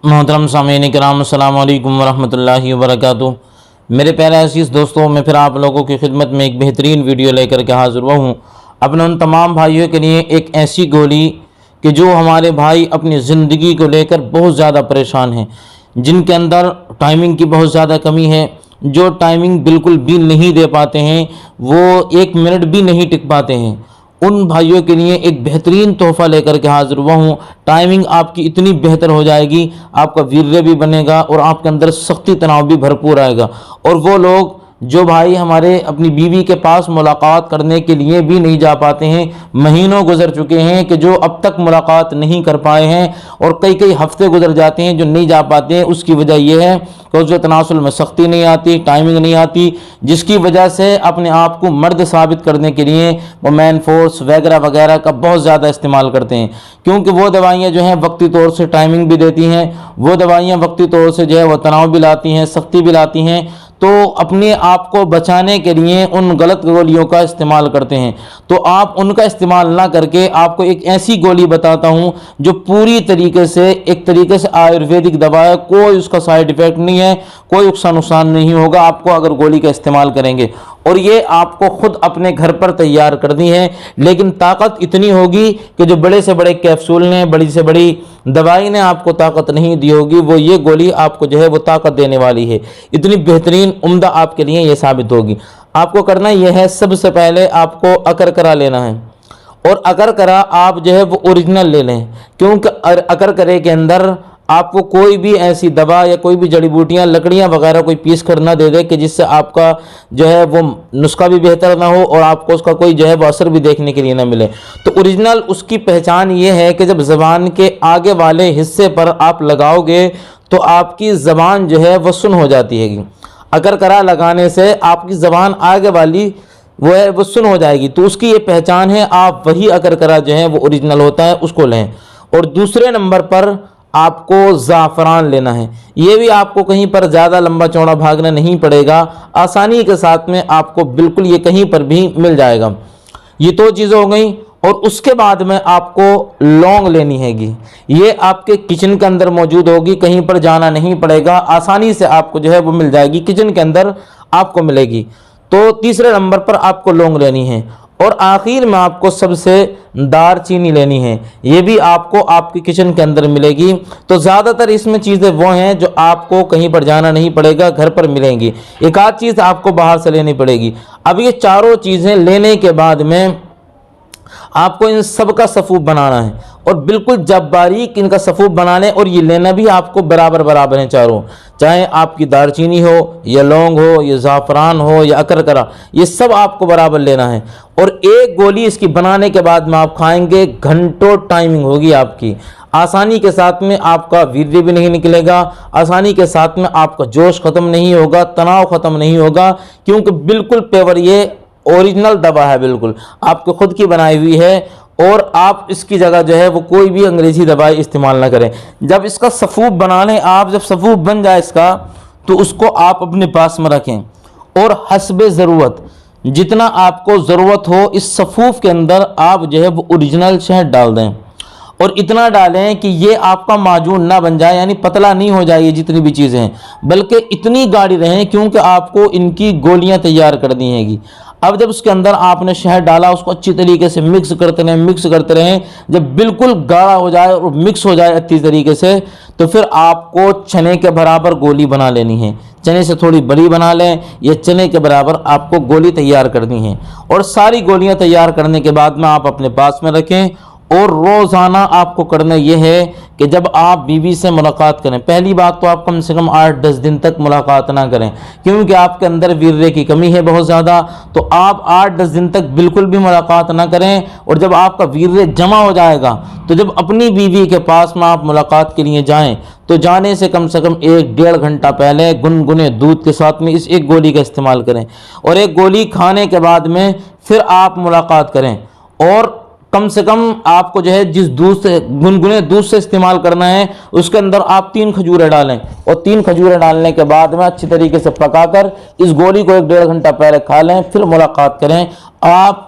محترم سامعین کرام، السلام علیکم ورحمۃ اللہ وبرکاتہ۔ میرے پیارے عزیز دوستوں، میں پھر آپ لوگوں کی خدمت میں ایک بہترین ویڈیو لے کر کے حاضر ہوا ہوں اپنے ان تمام بھائیوں کے لیے۔ ایک ایسی گولی کہ جو ہمارے بھائی اپنی زندگی کو لے کر بہت زیادہ پریشان ہیں، جن کے اندر ٹائمنگ کی بہت زیادہ کمی ہے، جو ٹائمنگ بالکل بھی نہیں دے پاتے ہیں، وہ 1 منٹ بھی نہیں ٹک پاتے ہیں، ان بھائیوں کے لیے ایک بہترین تحفہ لے کر کے حاضر ہوا ہوں۔ ٹائمنگ آپ کی اتنی بہتر ہو جائے گی، آپ کا ویریہ بھی بنے گا اور آپ کے اندر سختی تناؤ بھی بھرپور آئے گا۔ اور وہ لوگ جو بھائی ہمارے اپنی بیوی کے پاس ملاقات کرنے کے لیے بھی نہیں جا پاتے ہیں، مہینوں گزر چکے ہیں کہ جو اب تک ملاقات نہیں کر پائے ہیں، اور کئی ہفتے گزر جاتے ہیں جو نہیں جا پاتے ہیں، اس کی وجہ یہ ہے کہ اس تناسل میں سختی نہیں آتی، ٹائمنگ نہیں آتی، جس کی وجہ سے اپنے آپ کو مرد ثابت کرنے کے لیے وہ مین فورس وغیرہ وغیرہ کا بہت زیادہ استعمال کرتے ہیں، کیونکہ وہ دوائیاں جو ہیں وقتی طور سے ٹائمنگ بھی دیتی ہیں، وہ دوائیاں وقتی طور سے جو ہے وہ تناؤ بھی لاتی ہیں، سختی بھی لاتی ہیں، تو اپنے آپ کو بچانے کے لیے ان غلط گولیوں کا استعمال کرتے ہیں۔ تو آپ ان کا استعمال نہ کر کے آپ کو ایک ایسی گولی بتاتا ہوں جو پوری طریقے سے ایک طریقے سے آیورویدک دوا ہے، کوئی اس کا سائیڈ ایفیکٹ نہیں ہے، کوئی نقصان نہیں ہوگا آپ کو اگر گولی کا استعمال کریں گے، اور یہ آپ کو خود اپنے گھر پر تیار کرنی ہے۔ لیکن طاقت اتنی ہوگی کہ جو بڑے سے بڑے کیپسول نے، بڑی سے بڑی دوائی نے آپ کو طاقت نہیں دی ہوگی، وہ یہ گولی آپ کو جو ہے وہ طاقت دینے والی ہے، اتنی بہترین عمدہ آپ کے لیے یہ ثابت ہوگی۔ آپ کو کرنا یہ ہے، سب سے پہلے آپ کو اکرکرا لینا ہے، اور اکرکرا آپ جو ہے وہ اوریجنل لے لیں، کیونکہ اکرکرے کے اندر آپ کو کوئی بھی ایسی دوا یا کوئی بھی جڑی بوٹیاں، لکڑیاں وغیرہ کوئی پیس کر نہ دے دے کہ جس سے آپ کا جو ہے وہ نسخہ بھی بہتر نہ ہو اور آپ کو اس کا کوئی جو ہے وہ اثر بھی دیکھنے کے لیے نہ ملے۔ تو اوریجنل اس کی پہچان یہ ہے کہ جب زبان کے آگے والے حصے پر آپ لگاؤ گے تو آپ کی زبان جو ہے وہ سن ہو جاتی ہے۔ اکرکرا لگانے سے آپ کی زبان آگے والی وہ سن ہو جائے گی، تو اس کی یہ پہچان ہے۔ آپ وہی اکرکرا جو ہے وہ اوریجنل ہوتا ہے، اس کو لیں۔ اور دوسرے نمبر پر آپ کو زعفران لینا ہے۔ یہ بھی آپ کو کہیں پر زیادہ لمبا چوڑا بھاگنا نہیں پڑے گا، آسانی کے ساتھ میں آپ کو بالکل یہ کہیں پر بھی مل جائے گا۔ یہ تو چیزیں ہو گئیں، اور اس کے بعد میں آپ کو لونگ لینی ہے گی۔ یہ آپ کے کچن کے اندر موجود ہوگی، کہیں پر جانا نہیں پڑے گا، آسانی سے آپ کو جو ہے وہ مل جائے گی، کچن کے اندر آپ کو ملے گی۔ تو تیسرے نمبر پر آپ کو لونگ لینی ہے، اور آخر میں آپ کو سب سے دار چینی لینی ہے، یہ بھی آپ کو آپ کی کچن کے اندر ملے گی۔ تو زیادہ تر اس میں چیزیں وہ ہیں جو آپ کو کہیں پر جانا نہیں پڑے گا، گھر پر ملیں گی، ایک آدھ چیز آپ کو باہر سے لینی پڑے گی۔ اب یہ چاروں چیزیں لینے کے بعد میں آپ کو ان سب کا صفوف بنانا ہے، اور بالکل جب باریک ان کا صفوف بنا لیں، اور یہ لینا بھی آپ کو برابر ہیں چاروں، چاہے آپ کی دار چینی ہو یا لونگ ہو یا زعفران ہو یا اکرکرا، یہ سب آپ کو برابر لینا ہے۔ اور ایک گولی اس کی بنانے کے بعد میں آپ کھائیں گے، گھنٹوں ٹائمنگ ہوگی آپ کی، آسانی کے ساتھ میں آپ کا ویریہ بھی نہیں نکلے گا، آسانی کے ساتھ میں آپ کا جوش ختم نہیں ہوگا، تناؤ ختم نہیں ہوگا، کیونکہ بالکل پیور یہ اوریجنل دوا ہے، بالکل آپ کو خود کی بنائی ہوئی ہے، اور آپ اس کی جگہ جو ہے وہ کوئی بھی انگریزی دوائی استعمال نہ کریں۔ جب اس کا صفوف بنا لیں آپ، جب صفوف بن جائے اس کا، تو اس کو آپ اپنے پاس میں رکھیں، اور حسب ضرورت جتنا آپ کو ضرورت ہو اس صفوف کے اندر آپ جو ہے وہ اوریجنل شہد ڈال دیں، اور اتنا ڈالیں کہ یہ آپ کا معجون نہ بن جائے، یعنی پتلا نہیں ہو جائے یہ جتنی بھی چیزیں ہیں، بلکہ اتنی گاڑھی رہیں، کیونکہ آپ کو ان کی گولیاں تیار کرنی ہیں گی۔ اب جب اس کے اندر آپ نے شہد ڈالا، اس کو اچھی طریقے سے مکس کرتے رہیں، جب بالکل گاڑھا ہو جائے اور مکس ہو جائے اچھی طریقے سے، تو پھر آپ کو چنے کے برابر گولی بنا لینی ہے، چنے سے تھوڑی بڑی بنا لیں، یہ چنے کے برابر آپ کو گولی تیار کرنی ہے۔ اور ساری گولیاں تیار کرنے کے بعد میں آپ اپنے پاس میں رکھیں، اور روزانہ آپ کو کرنا یہ ہے کہ جب آپ بیوی سے ملاقات کریں، پہلی بات تو آپ کم سے کم 8-10 دن تک ملاقات نہ کریں، کیونکہ آپ کے اندر ویریہ کی کمی ہے بہت زیادہ، تو آپ 8-10 دن تک بالکل بھی ملاقات نہ کریں۔ اور جب آپ کا ویریہ جمع ہو جائے گا تو جب اپنی بیوی کے پاس میں آپ ملاقات کے لیے جائیں تو جانے سے کم 1-1.5 گھنٹہ پہلے گنگنے دودھ کے ساتھ میں اس ایک گولی کا استعمال کریں، اور ایک گولی کھانے کے بعد میں پھر آپ ملاقات کریں، اور کم سے کم آپ کو جو ہے جس دودھ سے گنگنے دودھ سے استعمال کرنا ہے اس کے اندر آپ 3 کھجوریں ڈالیں، اور 3 کھجوریں ڈالنے کے بعد میں اچھی طریقے سے پکا کر اس گولی کو 1-1.5 گھنٹہ پہلے کھا لیں، پھر ملاقات کریں۔ آپ